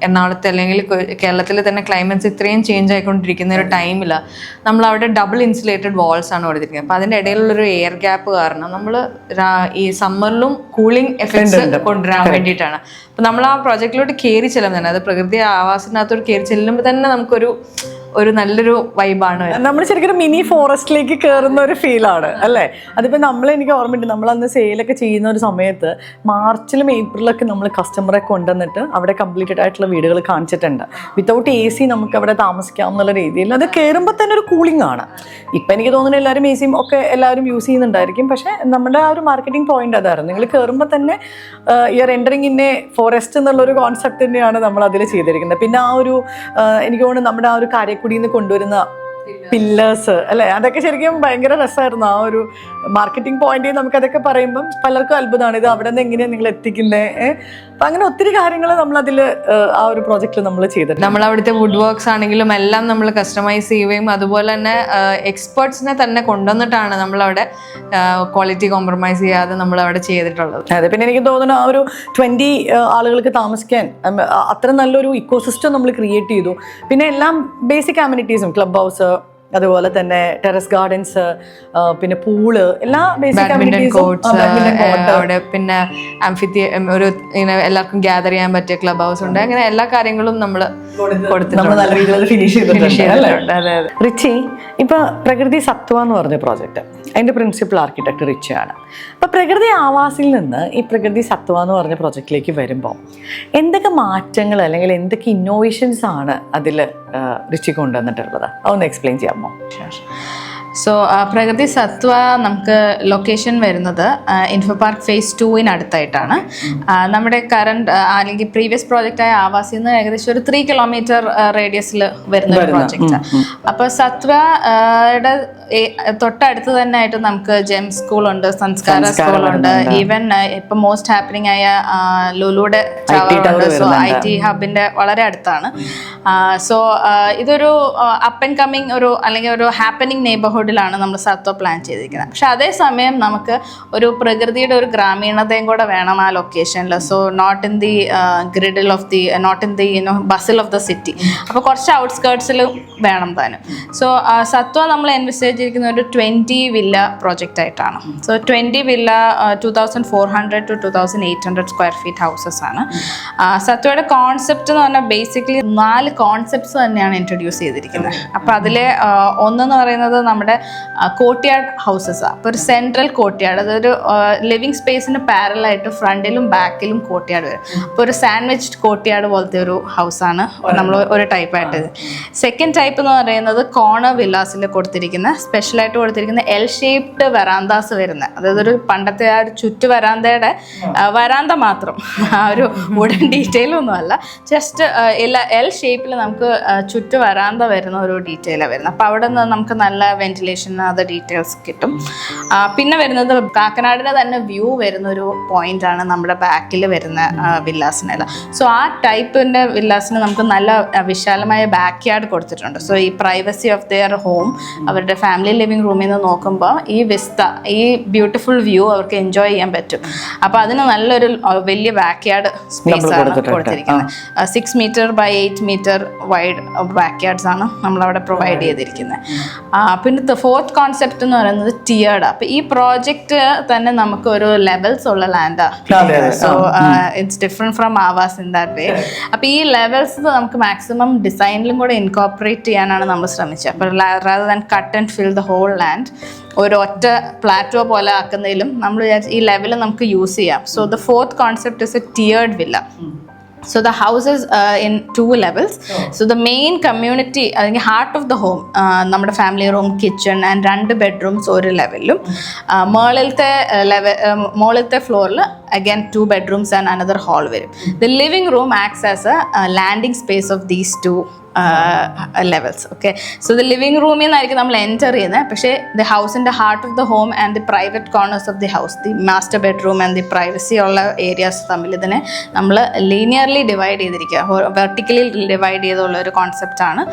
എറണാകുളത്ത് അല്ലെങ്കിൽ കേരളത്തിൽ തന്നെ ക്ലൈമറ്റ്സ് ഇത്രയും ചേഞ്ച് ആയിക്കൊണ്ടിരിക്കുന്ന ഒരു ടൈമിൽ നമ്മൾ അവിടെ ഡബിൾ ഇൻസുലേറ്റഡ് വാൾസ് ആണ് കൊടുത്തിരിക്കുന്നത്. അപ്പോൾ അതിൻ്റെ ഇടയിലുള്ളൊരു എയർ ഗ്യാപ്പ് കാരണം നമ്മൾ ഈ സമ്മറിലും കൂളിംഗ് എഫക്ട്സ് കൊണ്ടുവരാൻ വേണ്ടിയിട്ടാണ്. അപ്പോൾ നമ്മൾ ആ പ്രോജക്റ്റിലോട്ട് കയറി ചെല്ലുന്നത് തന്നെ, അത് പ്രകൃതി ആവാസത്തിനകത്തോട്ട് കയറി ചെല്ലുമ്പോൾ തന്നെ നമുക്കൊരു നല്ലൊരു വൈബാണ്. നമ്മൾ ശരിക്കും മിനി ഫോറസ്റ്റിലേക്ക് കയറുന്ന ഒരു ഫീലാണ് അല്ലേ? അതിപ്പോൾ എനിക്ക് ഓർമ്മയുണ്ട്, നമ്മളന്ന് സെയിലൊക്കെ ചെയ്യുന്ന ഒരു സമയത്ത് മാർച്ചിലും ഏപ്രിലൊക്കെ നമ്മൾ കസ്റ്റമറെ കൊണ്ടുവന്നിട്ട് അവിടെ കംപ്ലീറ്റഡ് ആയിട്ടുള്ള വീടുകൾ കാണിച്ചിട്ടുണ്ട്. വിത്തൗട്ട് AC നമുക്ക് അവിടെ താമസിക്കാം എന്നുള്ള രീതിയിൽ. അത് കയറുമ്പോൾ തന്നെ ഒരു കൂളിംഗ് ആണ്. ഇപ്പം എനിക്ക് തോന്നുന്നു എല്ലാവരും AC എല്ലാവരും യൂസ് ചെയ്യുന്നുണ്ടായിരിക്കും. പക്ഷേ നമ്മുടെ ആ ഒരു മാർക്കറ്റിംഗ് പോയിന്റ് അതായിരുന്നു. നിങ്ങൾ കയറുമ്പോൾ തന്നെ you are entering in A forest എന്നുള്ളൊരു കോൺസെപ്റ്റ് തന്നെയാണ് നമ്മൾ അതിൽ ചെയ്തിരിക്കുന്നത്. പിന്നെ ആ ഒരു എനിക്ക് തോന്നുന്നു നമ്മുടെ ആ ഒരു കാര്യക്കുടിയിൽ നിന്ന് കൊണ്ടുവരുന്ന പില്ലേഴ്സ് അല്ലേ, അതൊക്കെ ശരിക്കും ഭയങ്കര രസമായിരുന്നു. ആ ഒരു മാർക്കറ്റിംഗ് പോയിന്റിൽ നമുക്കതൊക്കെ പറയുമ്പം പലർക്കും അത്ഭുതമാണ്, ഇത് അവിടെ നിന്ന് എങ്ങനെയാണ് നിങ്ങൾ എത്തിക്കുന്നത്. അപ്പം അങ്ങനെ ഒത്തിരി കാര്യങ്ങൾ നമ്മളതിൽ ആ ഒരു പ്രോജക്റ്റിൽ നമ്മൾ ചെയ്തിട്ടുണ്ട്. നമ്മൾ അവിടുത്തെ വുഡ് വർക്ക്സ് ആണെങ്കിലും എല്ലാം നമ്മൾ കസ്റ്റമൈസ് ചെയ്യുകയും അതുപോലെ തന്നെ എക്സ്പേർട്സിനെ തന്നെ കൊണ്ടുവന്നിട്ടാണ് നമ്മളവിടെ ക്വാളിറ്റി കോംപ്രമൈസ് ചെയ്യാതെ നമ്മളവിടെ ചെയ്തിട്ടുള്ളത്. അതെ, പിന്നെ എനിക്ക് തോന്നുന്നു ആ ഒരു 20 ആളുകൾക്ക് താമസിക്കാൻ അത്ര നല്ലൊരു ഇക്കോസിസ്റ്റം നമ്മൾ ക്രിയേറ്റ് ചെയ്തു. പിന്നെ എല്ലാം ബേസിക് അമ്യൂണിറ്റീസും, ക്ലബ് ഹൗസ്, അതുപോലെ തന്നെ ടെറസ് ഗാർഡൻസ്, പിന്നെ പൂള്, എല്ലാ ബേസിക് അവിടെ പിന്നെ ഒരു എല്ലാവർക്കും ഗ്യാദർ ചെയ്യാൻ പറ്റിയ ക്ലബ് ഹൗസ് ഉണ്ട്. അങ്ങനെ എല്ലാ കാര്യങ്ങളും നമ്മൾ നല്ല രീതിയിൽ ഫിനിഷ് ചെയ്തിട്ടുണ്ട്. റിച്ചി, ഇപ്പൊ പ്രകൃതി സത്വ എന്ന് പറഞ്ഞ പ്രോജക്റ്റ്, അതിന്റെ പ്രിൻസിപ്പൽ ആർക്കിടെക്ട് റിച്ചിയാണ്. അപ്പൊ പ്രകൃതി ആവാസിൽ നിന്ന് ഈ പ്രകൃതി സത്വ എന്ന് പറഞ്ഞ പ്രോജക്റ്റിലേക്ക് വരുമ്പോൾ എന്തൊക്കെ മാറ്റങ്ങൾ അല്ലെങ്കിൽ എന്തൊക്കെ ഇന്നോവേഷൻസ് ആണ് അതിൽ റിച്ചി കൊണ്ടുവന്നിട്ടുള്ളത്? അതൊന്ന് എക്സ്പ്ലെയിൻ ചെയ്യാമോ? സോ പ്രകൃതി സത്വ നമുക്ക് ലൊക്കേഷൻ വരുന്നത് ഇൻഫോ പാർക്ക് ഫേസ് 2 അടുത്തായിട്ടാണ്. നമ്മുടെ കറണ്ട് അല്ലെങ്കിൽ പ്രീവിയസ് പ്രോജക്റ്റായ ആവാസിൽ നിന്ന് ഏകദേശം ഒരു 3 കിലോമീറ്റർ റേഡിയസിൽ വരുന്ന ഒരു പ്രോജക്റ്റ്. അപ്പോൾ സത്വയുടെ തൊട്ടടുത്ത് തന്നെ ആയിട്ട് നമുക്ക് ജെം സ്കൂളുണ്ട്, സംസ്കാര സ്കൂളുണ്ട്, ഈവൻ ഇപ്പം മോസ്റ്റ് ഹാപ്പനിങ് ആയ ലുലുയുടെ ടവറുണ്ട്. സോ IT ഹബിന്റെ വളരെ അടുത്താണ്. സോ ഇതൊരു അപ്പ് ആൻഡ് കമ്മിങ് അല്ലെങ്കിൽ ഒരു ഹാപ്പനിങ് നെയ്ബർഹുഡിലാണ് നമ്മൾ സത്വ പ്ലാൻ ചെയ്തിരിക്കുന്നത്. പക്ഷെ അതേസമയം നമുക്ക് ഒരു പ്രകൃതിയുടെ ഒരു ഗ്രാമീണതയും കൂടെ വേണം ആ ലൊക്കേഷനിൽ. സോ നോട്ട് ഇൻ ദി ഗ്രിഡിൽ of the not in the ബസിൽ ഓഫ് ദ സിറ്റി. അപ്പോൾ കുറച്ച് ഔട്ട്സ്കേർട്സിൽ വേണം താനും. സോ സത്വ നമ്മൾ എൻവിസേജ് ചെയ്തിരിക്കുന്ന ഒരു 20 വില്ല പ്രോജക്റ്റ് ആയിട്ടാണ്. So 20 villa 2400 to 2800 square feet houses ആണ്. സത്വയുടെ കോൺസെപ്റ്റ് എന്ന് പറഞ്ഞാൽ ബേസിക്കലി 4 കോൺസെപ്റ്റ്സ് തന്നെയാണ് ഇൻട്രൊഡ്യൂസ് ചെയ്തിരിക്കുന്നത്. അപ്പോൾ അതിലെ ഒന്നെന്ന് പറയുന്നത് നമ്മുടെ കോർട്ട്യാർഡ് ഹൗസസ്. അപ്പോൾ ഒരു സെൻട്രൽ കോർട്ട്യാർഡ്, അതൊരു ലിവിങ് സ്പേസിന് പാരലായിട്ട് ഫ്രണ്ടിലും ബാക്കിലും കോർട്ട്യാർഡ് വരും. അപ്പോൾ ഒരു സാൻഡ്വിച്ച്ഡ് കോർട്ട്യാർഡ് പോലത്തെ ഒരു ഹൗസാണ് നമ്മൾ ഒരു ടൈപ്പായിട്ട്. സെക്കൻഡ് ടൈപ്പ് എന്ന് പറയുന്നത് കോർണർ വില്ലാസിൽ കൊടുത്തിരിക്കുന്ന സ്പെഷ്യലായിട്ട് കൊടുത്തിരിക്കുന്ന L ഷേപ്ഡ് വരാന്താസ് വരുന്നത്. അതായത് ഒരു പണ്ടത്തെ ആ ഒരു ചുറ്റു വരാന്തയുടെ വരാന്ത മാത്രം, ആ ഒരു വുഡൻ ഡീറ്റെയിൽ ഒന്നുമല്ല, ജസ്റ്റ് L ഷേപ്പിൽ നമുക്ക് ചുറ്റു വരാന്ത വരുന്ന ഒരു ഡീറ്റെയിലാണ് വരുന്നത്. അപ്പോൾ അവിടെ നിന്ന് നമുക്ക് നല്ല വെന്റിലേഷൻ അത് ഡീറ്റെയിൽസ് കിട്ടും. പിന്നെ വരുന്നത് കാക്കനാടിന് തന്നെ വ്യൂ വരുന്ന ഒരു പോയിന്റ് ആണ് നമ്മുടെ ബാക്കിൽ വരുന്ന വില്ലാസിനെല്ലാം. സോ ആ ടൈപ്പിൻ്റെ വില്ലാസിന് നമുക്ക് നല്ല വിശാലമായ ബാക്ക് യാർഡ് കൊടുത്തിട്ടുണ്ട്. സോ ഈ പ്രൈവസി ഓഫ് ദെയർ ഹോം, അവരുടെ ഫാമിലി ലിവിംഗ് റൂമിൽ നിന്ന് നോക്കുമ്പോൾ ഈ വിസ്ത, ഈ ബ്യൂട്ടിഫുൾ വ്യൂ അവർക്ക് എൻജോയ് ചെയ്യാൻ പറ്റും. അപ്പോൾ അതിന് നല്ലൊരു വലിയ ബാക്ക് യാർഡ് സ്പേസ് ആണ് കൊടുത്തിരിക്കുന്നത്. 6 metre by 8 metre wide back yards ആണ് നമ്മളവിടെ പ്രൊവൈഡ് ചെയ്തിരിക്കുന്നത്. പിന്നെ ഫോർത്ത് കോൺസെപ്റ്റ് എന്ന് പറയുന്നത് ടിയേർഡ്. അപ്പോൾ ഈ പ്രോജക്റ്റ് തന്നെ നമുക്ക് ഒരു ലെവൽസ് ഉള്ള ലാൻഡാണ്. So it's different from Avaas in that way. അപ്പോൾ ഈ ലെവൽസ് നമുക്ക് മാക്സിമം ഡിസൈനിലും കൂടെ ഇൻകോപ്പറേറ്റ് ചെയ്യാനാണ് നമ്മൾ ശ്രമിച്ചത്. അപ്പോൾ rather than cut and fill the whole land, ഒരു ഒറ്റ പ്ലാറ്റോ പോലെ ആക്കുന്നതിലും നമ്മൾ വിചാരിച്ചു ഈ ലെവൽ നമുക്ക് യൂസ് ചെയ്യാം. So the fourth concept is a tiered villa. So the house is in 2 levels. So the main community, heart of the home, നമ്മുടെ family room, kitchen and 2 bedrooms ഒരു ലെവലിലും, മുകളിലത്തെ ഫ്ലോറിൽ again 2 bedrooms and another hall വരും. The living room acts as a landing space of these 2 levels. Okay, so the living റൂമിൽ നിന്നായിരിക്കും നമ്മൾ എൻറ്റർ ചെയ്യുന്നത്. പക്ഷേ ദ ഹൗസിൻ്റെ heart of the home and the private corners of the house, the master bedroom and the privacy ഉള്ള ഏരിയാസ് തമ്മിൽ ഇതിനെ നമ്മൾ ലീനിയർലി ഡിവൈഡ് ചെയ്തിരിക്കുക, വെർട്ടിക്കലി ഡിവൈഡ് ചെയ്തുള്ള ഒരു കോൺസെപ്റ്റാണ്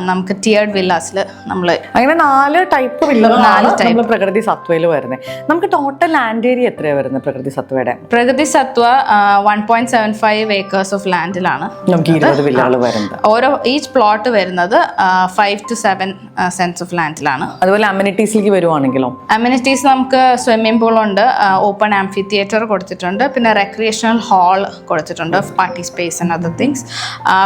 നമുക്ക് ടിയേർഡ് വില്ലാസിൽ നമ്മൾ. അങ്ങനെ 4 ടൈപ്പ് വില്ലകളാണ് നമ്മൾ പ്രകൃതി സത്വയിൽ വരുന്നത്. നമുക്ക് ടോട്ടൽ ലാൻഡ് ഏരിയ എത്രയാണ് വരുന്നത് പ്രകൃതി സത്വയുടെ? പ്രകൃതി സത്വ 1.75 acres ഓഫ് ലാൻഡിലാണ് നമുക്ക് 20 വില്ലകൾ വരുന്നത്. ഈച്ച് പ്ലോട്ട് വരുന്നത് 5 to 7 cents ഓഫ് ലാൻഡിലാണ്. അതുപോലെ അമ്യൂണിറ്റീസിലേക്ക് വരുവാണെങ്കിലോ? അമ്യൂണിറ്റീസ് നമുക്ക് സ്വിമ്മിംഗ് പൂൾ ഉണ്ട്, ഓപ്പൺ ആംഫി തിയേറ്റർ കൊടുത്തിട്ടുണ്ട്, പിന്നെ റെക്രിയേഷണൽ ഹാൾ കൊടുത്തിട്ടുണ്ട്, party space and other things.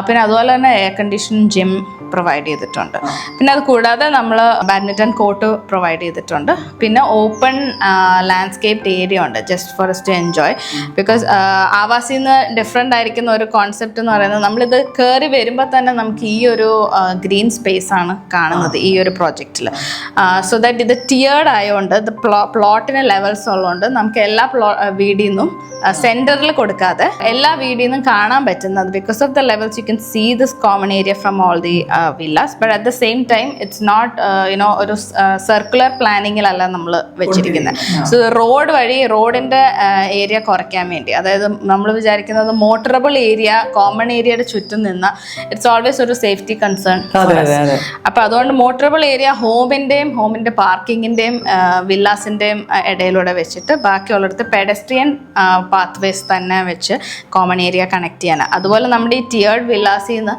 പിന്നെ അതുപോലെ തന്നെ എയർ കണ്ടീഷൻ ജിം പ്രൊവൈഡ് ചെയ്തിട്ടുണ്ട്. പിന്നെ അത് കൂടാതെ നമ്മൾ ബാഡ്മിൻ്റൺ കോർട്ട് പ്രൊവൈഡ് ചെയ്തിട്ടുണ്ട്. പിന്നെ ഓപ്പൺ ലാൻഡ്സ്കേപ്ഡ് ഏരിയ ഉണ്ട്, just for us to enjoy. Because ആവാസിൽ നിന്ന് ഡിഫറെൻ്റ് ആയിരിക്കുന്ന ഒരു കോൺസെപ്റ്റ് എന്ന് പറയുന്നത്, നമ്മളിത് കയറി വരുമ്പോൾ തന്നെ നമുക്ക് ഈ ഒരു ഗ്രീൻ സ്പേസ് ആണ് കാണുന്നത് ഈ ഒരു പ്രോജക്റ്റിൽ. സോ ദാറ്റ് ഇത് ടിയേർഡ് ആയതുകൊണ്ട് ഇത് പ്ലോട്ടിന് ലെവൽസ് ഉള്ളതുകൊണ്ട് നമുക്ക് എല്ലാ വീടിൽ നിന്നും സെൻറ്ററിൽ കൊടുക്കാതെ എല്ലാ വീടിൽ നിന്നും കാണാൻ പറ്റുന്നത്. Because of the levels you can see this common area from all the villas, but at the same time it's not ഒരു സർക്കുലർ പ്ലാനിങ്ങിലല്ല നമ്മൾ വെച്ചിരിക്കുന്നത്. സോ റോഡ് വഴി റോഡിൻ്റെ ഏരിയ കുറയ്ക്കാൻ വേണ്ടി, അതായത് നമ്മൾ വിചാരിക്കുന്നത് മോട്ടറബിൾ ഏരിയ കോമൺ ഏരിയയുടെ ചുറ്റും നിന്ന് ഇറ്റ്സ് ഓൾവേസ് ഒരു സേഫ്റ്റി കൺസേൺ. അപ്പോൾ അതുകൊണ്ട് മോട്ടറബിൾ ഏരിയ ഹോമിൻ്റെ പാർക്കിങ്ങിൻ്റെയും വില്ലാസിൻ്റെയും ഇടയിലൂടെ വെച്ചിട്ട് ബാക്കിയുള്ളിടത്ത് പെഡസ്ട്രിയൻ പാത്വേസ് തന്നെ വെച്ച് കോമൺ ഏരിയ കണക്ട് ചെയ്യാനാണ്. അതുപോലെ നമ്മുടെ ഈ ടിയേർഡ് വില്ലാസിൽ നിന്ന്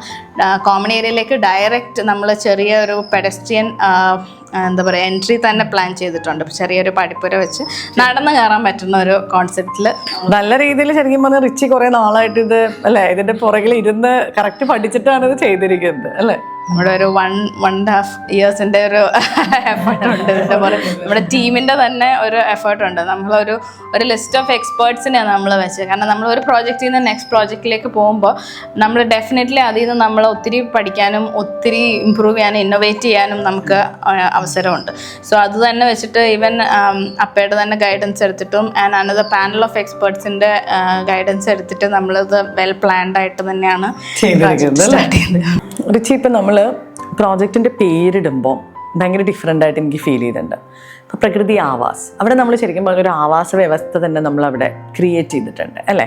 കോമൺ ഏരിയയിലേക്ക് ഡയറക്റ്റ് നമ്മൾ ചെറിയ ഒരു പെഡസ്ട്രിയൻ എന്താ പറയുക എൻട്രി തന്നെ പ്ലാൻ ചെയ്തിട്ടുണ്ട്. ചെറിയൊരു പടിപ്പുര വെച്ച് നടന്നു കയറാൻ പറ്റുന്ന ഒരു കോൺസെപ്റ്റിൽ നല്ല രീതിയിൽ ശരിക്കും പറഞ്ഞാൽ റിച്ചി കുറെ നാളായിട്ട് ഇത് അല്ലേ ഇതിന്റെ പുറകിൽ ഇരുന്ന് കറക്റ്റ് പഠിച്ചിട്ടാണ് ഇത് ചെയ്തിരിക്കുന്നത് അല്ലേ? നമ്മുടെ ഒരു 1.5 yearsന്റെ ഒരു എഫേർട്ട് ഉണ്ട് ഇതിൻ്റെ പോലെ. നമ്മുടെ ടീമിൻ്റെ തന്നെ ഒരു എഫേർട്ട് ഉണ്ട്. നമ്മളൊരു ലിസ്റ്റ് ഓഫ് എക്സ്പേർട്സിനെയാണ് നമ്മൾ വെച്ചത്. കാരണം നമ്മൾ ഒരു പ്രോജക്റ്റിൽ നിന്ന് നെക്സ്റ്റ് പ്രോജക്റ്റിലേക്ക് പോകുമ്പോൾ നമ്മൾ ഡെഫിനറ്റ്ലി അതിൽ നിന്ന് നമ്മൾ ഒത്തിരി പഠിക്കാനും ഒത്തിരി ഇമ്പ്രൂവ് ചെയ്യാനും ഇന്നോവേറ്റ് ചെയ്യാനും നമുക്ക് അവസരമുണ്ട്. സോ അത് തന്നെ വെച്ചിട്ട് ഈവൻ അപ്പയുടെ തന്നെ ഗൈഡൻസ് എടുത്തിട്ടും ആൻഡ് അനദർ പാനൽ ഓഫ് എക്സ്പേർട്സിൻ്റെ ഗൈഡൻസ് എടുത്തിട്ട് നമ്മളത് വെൽ പ്ലാൻഡ് ആയിട്ട് തന്നെയാണ് സ്റ്റാർട്ട് ചെയ്യുന്നത്. റിച്ചി, ഇപ്പം നമ്മൾ പ്രോജക്റ്റിൻ്റെ പേരിടുമ്പോൾ ഭയങ്കര ഡിഫറെൻ്റ് ആയിട്ട് എനിക്ക് ഫീൽ ചെയ്തിട്ടുണ്ട്. ഇപ്പോൾ പ്രകൃതി ആവാസ്, അവിടെ നമ്മൾ ശരിക്കും പറഞ്ഞൊരു ആവാസ വ്യവസ്ഥ തന്നെ നമ്മളവിടെ ക്രിയേറ്റ് ചെയ്തിട്ടുണ്ട് അല്ലേ?